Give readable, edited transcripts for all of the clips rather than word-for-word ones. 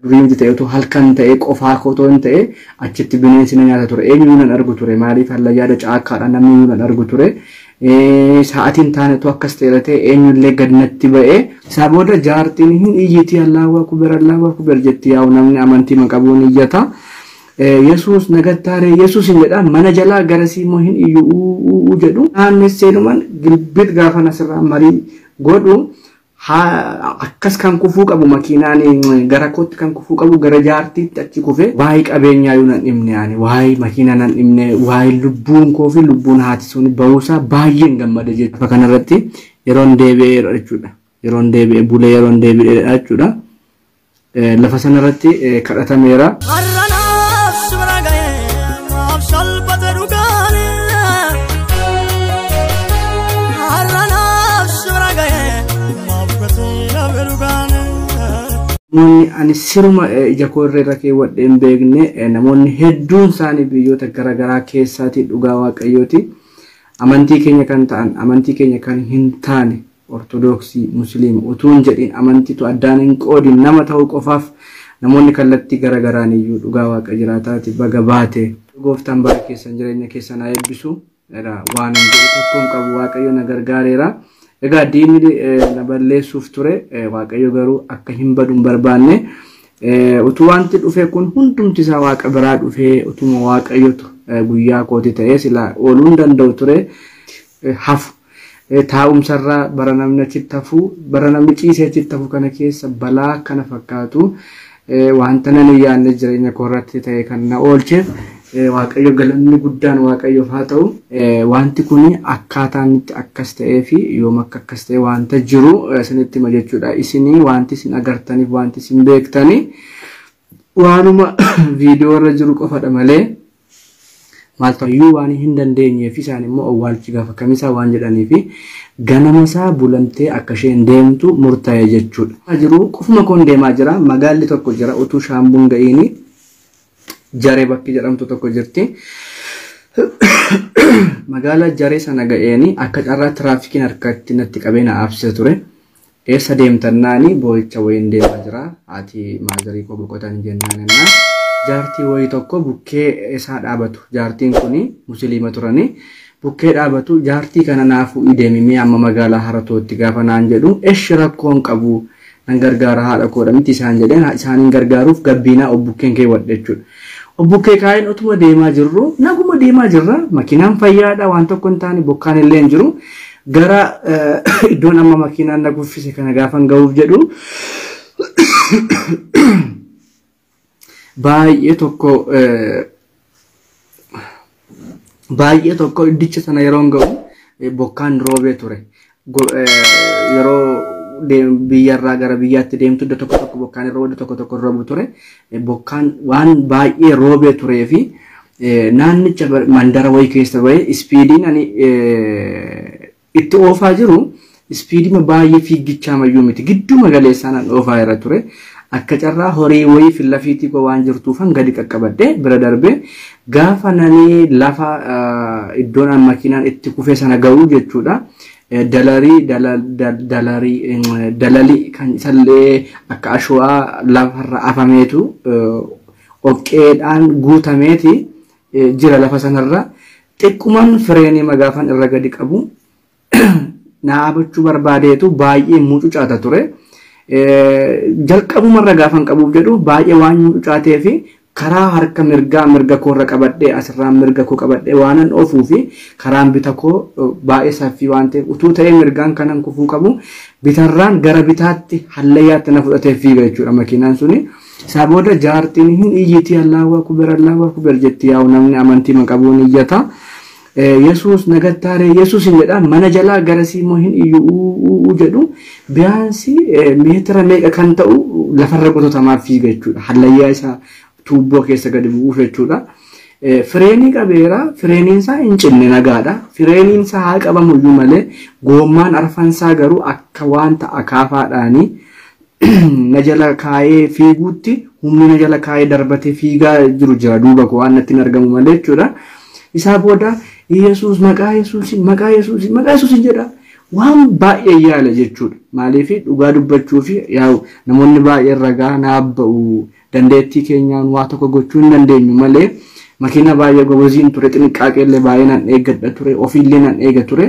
Durii ta'e utuu halkan ta'e qofaa kotoon ta'e achitti bineensi nyaata ture. Eenyuun argu ture maaliif halla yaada caakkaadha namni eenyuun argu ture. Sa'aatiin taanetu akkas ta'e eenyullee gadnatti ba'e. Isaa booda jaartiin hin iyyiti Allahu akbar jetti yaa'u namni amantii maqabuun iyyata. Yesuus nagattaare Yesuus hin jedha mana jalaa garasii immoo hin iyyuu jedhu. Naannesseenumaan gilbit gaafa nasirraa marii godhu akkas kan kufuu qabu makiinaan gara kootti kan kufuu qabu gara jaartiitti achi kufe waa'ee qabeenyaa yoo nan dhimne ani waa'ee makiinaa nan dhimne waa'ee lubbuun koo fi lubbuun haati sun ba'uusaa baay'een gammada jechuudha. Kanarratti yeroon deebi'ee jechuudha. Yeroon deebi'ee bulee yeroon deebi'ee jechuudha. Lafa sanarratti kadhatameera. Namoonni ani siruma ija koo irra keewwadhe hin beekne namoonni hedduun isaanii biyyoota garaagaraa keessaatii dhugaa waaqayyooti. Amantii keenya kan ta'an amantii keenya kan hin taane ortodoksii musliima utuu hin jedhin amantiitu addaan hin qoodin nama ta'uu qofaaf namoonni kallattii garaagaraan iyyuu dhugaa waaqa jiraataati baga baate gooftaan bara keessan jireenya keessan haa eebbisu. Waan hin jedhu tokko hin qabu waaqayyo na gargaareera. Egaa diinni na balleessuuf ture waaqayyo garuu akka hin badu hin barbaanne utuu wanti dhufe kun hundumti isaa waaqa biraa dhufee utuma waaqayyotu guyyaa kooti ta'ee silaa ooluu hin danda'u ture hafu taa'umsarraa bara namni achitti hafu bara namni ciisee achitti hafu kana keessa balaa kana fakkaatu wanta nan yaanne jireenya koorratti ta'e kan na oolcheef waaqayyo galanni guddaan waaqayyoof haa ta'u. Wanti kun akkaataan itti akkas ta'ee fi yoom akka akkas ta'e wanta jiru isinitti hima jechuudha. Isinii wanti isin agartaniif wanti isin beektanii waanuma viidiyoo irra jiru qofadha malee maal ta'uyyuu waan hin dandeenyeef isaan immoo awwaalchi gaafa kamisaa waan jedhaniifi ganama isaa bulantee akka isheen deemtu murtaa'e jechuudha. Jiru qofuma koon deemaa jira magaalli tokko jira utuu shaambuun ga'iini. Jaree bakki jedhamtu tokko jirti. Magaalaa jaree sana ga'eeni akka carraa tiraafikiin harkatti natti qabee na absee ture. Eessa deemtannaani boo'icha wayiin deemaa jira. Haati maazarii koo boqotan jennaanannaa. Jaartii wayii tokko bukkee isaa dhaabatu. Jaartiin kuni musliima turani. Bukkee dhaabatu jaartii kana naafuu ideemimee amma magaalaa Haratootti gaafa naan jedhu eesh rakkoon qabu nan gargaara haadha koodha miti isaan jedheen isaaniin gargaaruuf gabbiinaa obbukkeen keewwadhe jechuudha. Obbukkee kaa'een utuma deemaa jirru naguma deemaa jirra makiinaan fayyaadha waan tokko hin taane bokkaan illee hin jiru gara iddoon amma makiinaan na guffise kana gaafan ga'uuf jedhu baay'ee tokko iddicha sana yeroon ga'u bokkaan roobee ture yeroo biyyarraa gara biyyaatti deemtu iddoo tokko bokkaan irra iddoo tokko roobu ture bokkaan waan baay'ee roobee turee fi naannicha mandara wayii keessa bahee ispiidiin ani itti oofaa jiru ispiidima baay'ee fiigichaa mayyuu miti gidduu magaleessaan oofaa irra ture akka carraa horii wayii fillafiitii koo waan jirtuufan gadi qaqqabadhe bira darbee gaafa nanii lafa iddoon makiinaan itti kufee sana ga'uu jechuudha. Dalalii kan isallee akka ashwaa lafarra afameetu oqqeedhaan guutameeti jira lafa sanarra xiqqummaan fireenii magaafan irra gadi qabu naabachuu barbaadeetu baay'ee mucucaata ture. Jalqabumarra gaafan qabuuf jedhu baay'ee waan mucucaatee fi karaa harka mirga koorra qabadhee asirraan mirga koo qabadhee waanan oofuu fi karaan bita koo baay'ee saffii waan ta'eef utuu ta'ee mirgaan kanan kufuu qabu bitarraan gara bitaatti hallayyaatti na fudhatee fiiga jechuudha makiinaan suni. Isaa booda jaartiin hin iyyiti Allahu akbar jetti yaa'u namni amantii maqabuun iyyata. Yesuus nagattaare Yesuus hin jedha mana jalaa garasii immoo hin iyyuu jedhu biyaansi meetira meeqa kan ta'u lafarra qototamaaf fiiga jechuudha hallayyaa isaa tuubboo keessa gadi bu'uuf jechuudha. Fireenii qabeera fireeniin isaa hin cinne nagaadha. Fireeniin isaa haa qabamu iyyuu malee goommaan arfansaa garuu akka wanta akaafaadhaanii na jala kaayee fiiguutti humni na jala kaayee darbatee fiigaa jiru jira duuba koo waan natti hin argamu malee jechuudha. Isaa booda Yesuus maqaa Yesuus jedha waan baay'ee yaala jechuudha. Maaliif dhugaa dubbachuu fi yaa'u namoonni baay'ee ragaa naabba'u dandeettii keenyaan waa tokko gochuu hin dandeenyu malee makiina baay'ee gogoziin ture xinqaaqeellee baay'ee nan eeggadha ture ofiillee nan eega ture.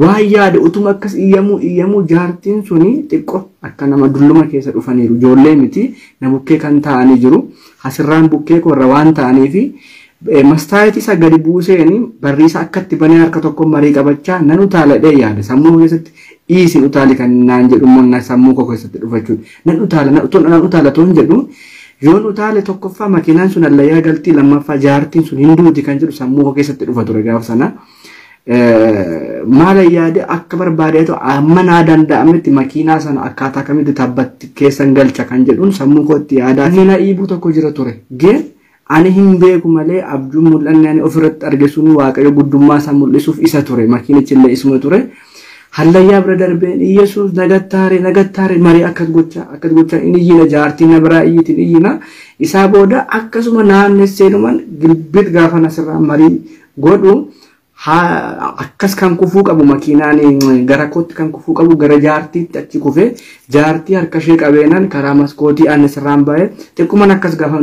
Waan yaade utuma akkas iyyamuu jaartiin suni xiqqoo akka nama dulluma keessa dhufaniiru ijoollee miti na bukkee kan ta'anii jiru asirraan bukkee korra waan ta'aniifi mastaayit isa gadi buuseeni barriisa akkatti banee harka tokko marii qabachaa nan utaaladhee yaade sammuu keessatti isin utaali kan naan jedhu monna sammuu koo keessatti dhufachuudha nan utaala toon jedhu yoon utaale tokkoffaa makiinaan sun allayyaa galtii lammaffaa jaartiin sun hinduuti kan jedhu sammuu koo keessatti dhufa ture gaaf sana. Maala yaade akka barbaadeetu amma naa danda'ametti makiinaa sana akkaataa kamitti tabbatti keessan galcha kan jedhuun sammuu kootti yaadaa hina iibuu tokko jira ture. Gee ani hin beeku malee abjuu mul'anne ani ofirratti arge sun waaqayyo guddummaa isaa mul'isuuf isa ture makiinichi illee isuma ture. Hallayyaa bira darbeen Yesuus nagattaare marii akkas gocha inni iyyina jaartii na biraa iyyitiin iyyina isaa booda akkasuma naannesseenuman gilbit gaafa nasirraa marii godhu akkas kan kufuu qabu makiinaan gara kootti kan kufuu qabu gara jaartiitti achi kufee jaartii harka ishee qabeenaan karaa maskootii aannesirraan baay'ee xiqqooman akkas gaafa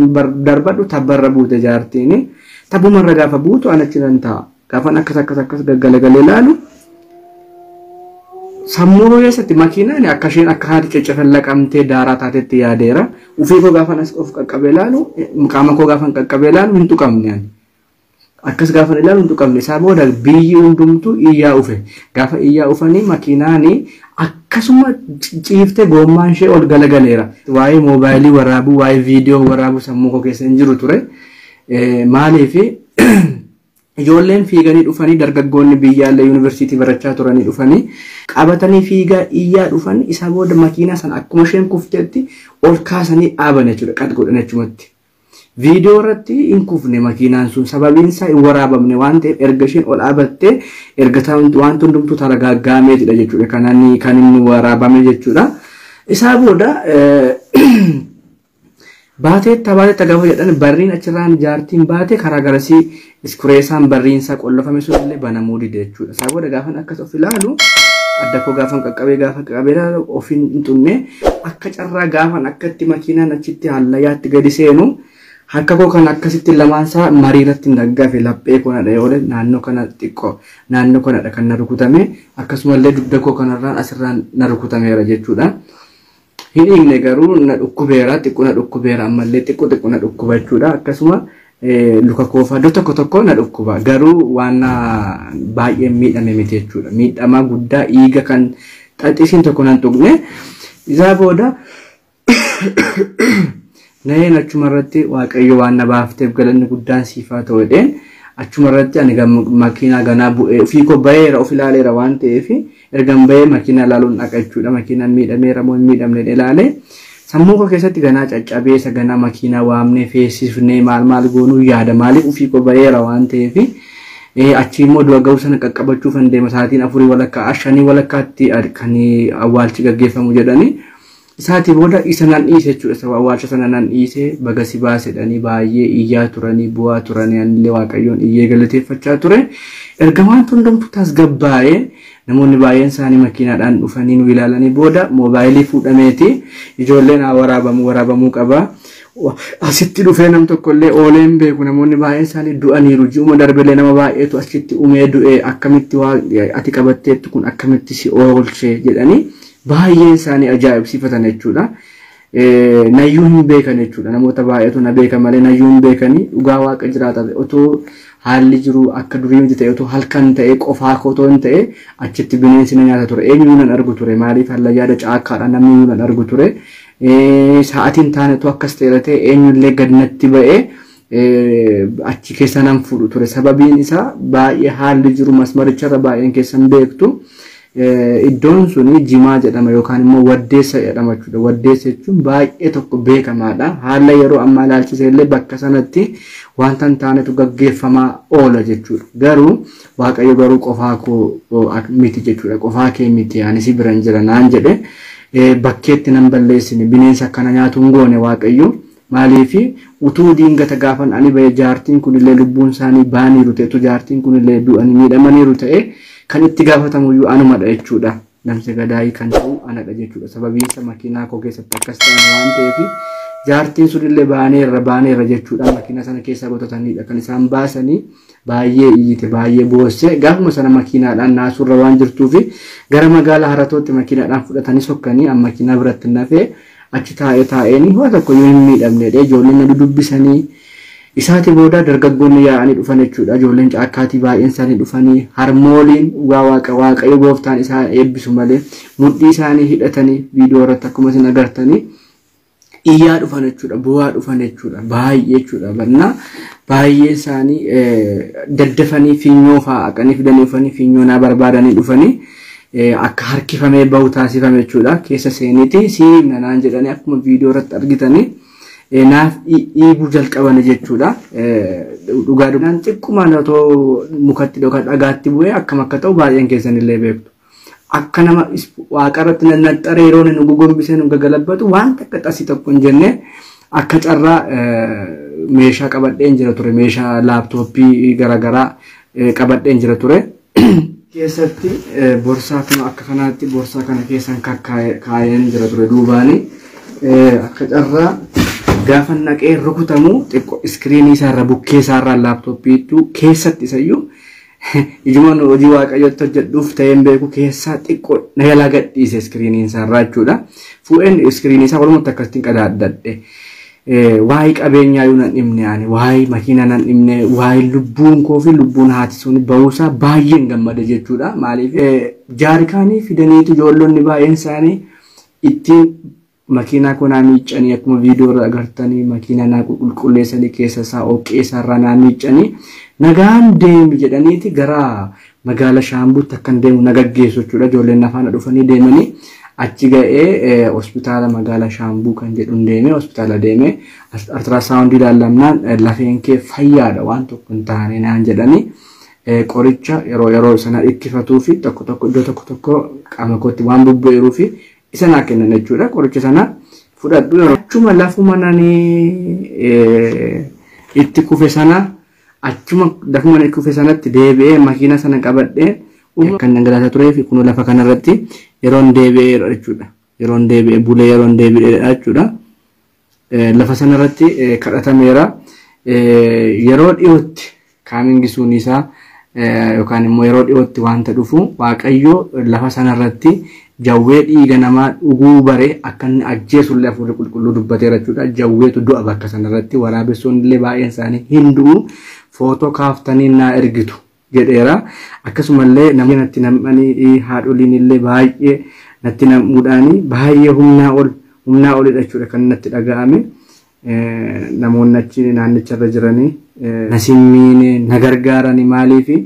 darbadhu tabbarra buute jaartiin tabbumarra gaafa buutu an achi nan ta'a gaafan akkas gaggalagalee ilaalu sammuu keessatti makiinaan akka isheen akka haati ceccefan laqamtee daaraa taatetti yaadeera ufii koo gaafan as of qaqqabee ilaalu qaama koo gaafan qaqqabee ilaalu hin tuqamne ani. Akkas gaafa ilaalu hin tuqamne isaa booda biyyi hundumtu iyyaa ufe gaafa iyyaa ufanii makiinaanii akkasuma ciiftee goommaan ishee ol galagaleera. Waa'ee moobaayilii waraabuu waa'ee viidiyoo waraabuu sammuu koo keessa hin jiru ture. Maaliif ijoolleen fiiganii dhufanii dargaggoonni biyyaallee yuunivarsiitii barachaa turanii dhufanii qabatanii fiigaa iyyaa dhufan isaa booda makiinaa sana akkuma isheen kufteetti ol kaasanii dhaaban jechuudha qad godhan achumatti. Video irratti hin kufne makiinaan sun sababiin isaa hin waraabamne waan ta'eef erga isheen ol dhaabattee erga waan hundumtuu taragaaggameetidha jechuudha kan inni waraabame jechuudha. Isaa booda baatee gaafa jedhan barriin achirraan jaartiin baate karaa garasii iskureessaan barriin isaa qollofame sunillee banamuu dide jechuudha. Isaa booda gaafan akkas of ilaalu adda koo gaafan qaqqabee ofiin hin tunne akka carraa gaafan akkatti makiinaan achitti hallayyaatti gadi seenu. Harka koo kan akkasitti lamaansaa marii irratti naggafe laphee koo nadha yoo naannoo kana xiqqoo naannoo kanadha kan na rukutame akkasumallee dugda koo kanarraan asirraan na rukutameera jechuudha. Hin dhiigne garuu na dhukkubeera xiqqoo na dhukkubeera ammallee xiqqoo na dhukkuba jechuudha. Akkasuma luka koo fadoo tokko na dhukkuba garuu waan baay'ee miidhame miti jechuudha. Miidhamaa guddaa dhiiga kan xaxisiin tokko nan tuqne isaa booda Neen achumarratti waaqayyo waan na baafteef galanni guddaan siifaa ta'edheen achumarratti ani makiinaa ganaa bu'ee ofii koo baheera of ilaaleera waan ta'eef ergan bahee makiinaa ilaaluun dhaqa jechuudha. Makiinaan miidhameera moo hin miidhamne ilaalee sammuu koo keessatti ganaa caccabeessa ganaa makiinaa waamnee feesifnee maal goonuu yaada maaliif ofii koo baheera waan ta'eef achi immoo du'a ga'uu sana qaqqabachuuf hin deema sa'aatiin 4 walakkaa 5 walakkaatti kan awwaalchi gaggeeffamu jedhanii. Isaati booda isa nan dhiise jechuudha. Awwaalcha sana nan dhiise bagasi baasedhanii baay'ee iyyaa turanii bu'aa turanii anillee waaqayyoon iyyee galateeffachaa ture. Ergamaan hundumtuu tasgabbaa'ee namoonni baay'een isaanii makiinaadhaan dhufanii nu ilaalanii booda moobaayilii fuudhameeti ijoolleen waraabamuu qaba. Asitti dhufee nam tokkollee ooleen beeku namoonni baay'een isaanii du'aniiru ji'uma darbelee nama baay'eetu achitti umee du'e akkamitti ati qabatteetti kun akkamitti si oolchee jedhanii. Baay'een isaanii ajaa'ibsiifatan jechuudha. Nayyuu hin beekan jechuudha. Namoota baay'eetu na beeka malee nayyuu hin beekanii dhugaa waaqa jiraata. Otoo haalli jiru akka durii miti ta'e otoo halkan ta'e qofaa otoo hin ta'e achitti bineensi na nyaata ture. Eenyuu nan argu ture maaliif hallayyaada caakkaadha namni nan argu ture. Sa'aatiin taanetu akkas ta'e ta'e eenyullee gadnatti ba'ee achi keessa nan fuudhu ture. Sababiin isaa baay'ee haalli jiru masmaricharra baay'een keessan beektu. Iddoon suni jimaa jedhama yookaan immoo waddeessa jedhama jechuudha. Waddeessa jechuun baay'ee tokko beekamaadha. Haala yeroo ammaa ilaalchisee illee bakka sanatti wanta hin taanetu gaggeeffamaa oola jechuudha. Garuu waaqayyo garuu qofaa koo miti jechuudha. Qofaa kee miti anis biran jira naan jedhe bakkeetti nan balleessine bineensa akkana nyaatu hin goone waaqayyo. Maaliifi utuu diingata gaafan ani bahe jaartiin kunillee lubbuun isaanii baaniiru ta'e utuu jaartiin kunillee du'anii miidhamaniiru ta'e kan itti gaafatamu iyyuu anumadha jechuudha. Namni gadaayii kan ta'u anadha jechuudha. Sababiinsa makiinaa koo keessatti akkas ta'an waan ta'eef jaartiin sunillee baaneerra jechuudha. Makiinaa sana keessaa qotatanidha kan isaan baasanii baay'ee iyyite baay'ee boosse gaafuma sana makiinaadhaan naasurra waan jirtuuf gara magaalaa Haratootti makiinaadhaan fudhatanii sokkanii amma makiinaa biratti nafee achi taa'een waa tokko yoo hin miidhamnedha. Ijoolleen dudubbisanii isaati booda dargaggoonni yaa'anii dhufan jechuudha. Ijoolleen caakkaatii baay'een isaanii dhufanii harmooliin waaqayyo gooftaan isaan eebbisu malee mudhii isaanii hidhatanii viidiyoo irratti akkuma isin agartanii iyyaa dhufan jechuudha. Bu'aa dhufan jechuudha. Baay'ee jechuudha. Bannaa baay'ee isaanii daddafanii fiinyoo fa'aa aqanii fidanii dhufanii fiinyoo naa barbaadanii dhufanii akka harkifamee bahu taasifame jechuudha. Keessa seeniiti siimna naan jedhanii akkuma viidiyoo irratti argitanii naaf dhiibuu jalqaban jechuudha. Dhugaadhaan xiqquma otoo mukatti dhagaatti bu'ee akkam akka ta'u baay'een keessanillee beektu. Akka nama waaqarratti nannaxxaree yeroo nu gogombisee nu gagalabbatu waan takka xasii tokko hin jenne akka carraa meeshaa qabadheen jira ture. Meeshaa laaptooppii garaagaraa qabadheen jira ture. Keessatti borsaa kun akka kanaatti borsaa kana keessan kaayeen jira ture duubaani akka carraa gaafa naqee rukutamu xiqqoo iskiriinii isaarra bukkee isaarraa laaptooppiitu keessatti isayyuu ijumaan hojii waaqayyotti hojjedhuuf ta'een beeku keessaa xiqqoo na yala gadhiise iskiriiniin isaarraa jechuudha. Fuudheen iskiriinii isaa walumatti akkasitti qadaadadhe. Waa'ee qabeenyaa yoo nan dhimne ani waa'ee makiinaa nan dhimne waa'ee lubbuun koo fi lubbuun haati sun ba'uusaa baay'een gammada jechuudha. Maaliif jaarikaanii fidaniitu ijoollonni baay'een isaanii ittiin makiinaa konaa miiccanii akkuma viidiyoo irra agartanii makiinaa naa qulqulleessanii keessa isaa oqqee isaarraa naa miiccanii nagaan deemi jedhaniiti gara magaalaa Shaambuutti akkan deemu nagaggeessu jechuudha. Ijoolleen afaan dhufanii deemanii achi ga'ee hospitaala magaalaa Shaambuu kan jedhuun deemee hospitaala deemee ultrasaawundii ilaallamnaan lafeen kee fayyaadha waan tokko hin taane naan jedhanii qoricha yeroo sana ittifatuu fi iddoo tokko qaama kootti waan bubbu'eeruu fi isa naa kennan jechuudha. Qoricha sana fudhadhu achuma lafuma nanii itti kufe sana achuma lafuma itti kufe sanatti deebi'ee makiina sana qabadhee kan dhangalaasaa turee fi kun lafa kanarratti yeroon deebi'ee jechuudha. Yeroon deebi'ee bulee yeroon deebi'ee jechuudha. Lafa sanarratti kadhatameera. Yeroo dhiyootti kaamingisuun isaa yookaan immoo yeroo dhiyootti wanta dhufu waaqayyo lafa sanarratti jawwee dhiiga namaa dhuguu bare akka inni ajjeesullee hafuurri qulqulluu dubbateera jechuudha. Jawweetu du'a bakka sanarratti waraabessoon illee baay'een isaanii hin du'u footoo kaaftanii naa ergitu jedheera. Akkasumallee namni natti nam'anii haadholiin illee baay'ee natti nam'uudhaanii baay'ee humnaa olidha jechuudha kan natti dhaga'ame. Namoonni achi naannicharra jiranii nasimmiin na gargaaranii maaliifi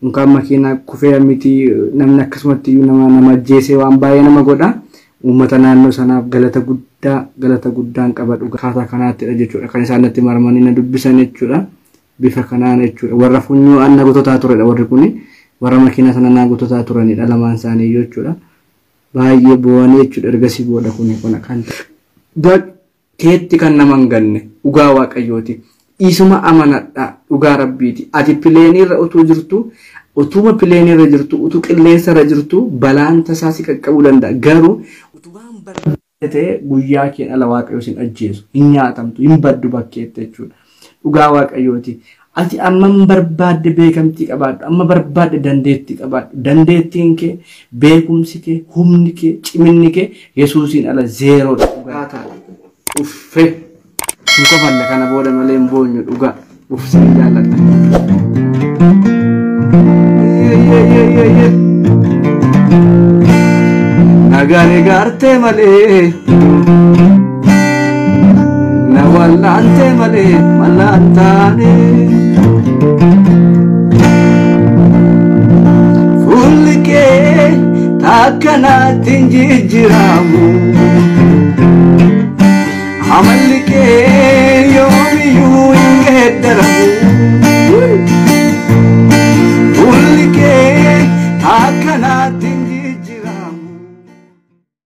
unkaan makiinaa kufee miti namni akkasumatti nama ajjeesee waan baay'ee nama godha. Uummata naannoo sanaaf galata guddaan qabadhu akkaataa kanaattidha jechuudha. Kan isaan natti marmanii na dubbisan jechuudha. Bifa kanaan jechuudha. Warra funyoo anna gototaa turedha warri kuni. Warra makiinaa sana naa gototaa turanidha lamaan isaanii jechuudha. Baay'ee bu'anii jechuudha ergasii booda kuni kan keetti kan nama hin ganne dhugaa waaqayyooti. Isuma amanadha dhugaa rabbiiti. Ati pileenirra utuu jirtu utuma pileenirra jirtu utuu qilleensarra jirtu balaan tasaa si qaqqabuu danda'a. Garuu utubaan barbaade guyyaa kee dhala waaqayyoo sin ajjeesu hin nyaatamtu hin baddu bakkeetti jechuudha. Dhugaa waaqayyooti. Ati amma barbaadde beekamtii qabaadhu amma barbaadde dandeettii qabaadhu dandeettiin kee beekumsi kee humni kee ciminni kee Yesuusiin ala zeeroodha. Dhugaa ta'a. Uffee Mukofalle kana booda malee mboonyu dhugaa uffisee jaalladha. Nagaan egaartee malee na wallaantee malee mallantaane fuulli kee takkanaatti hin jijjiiramu.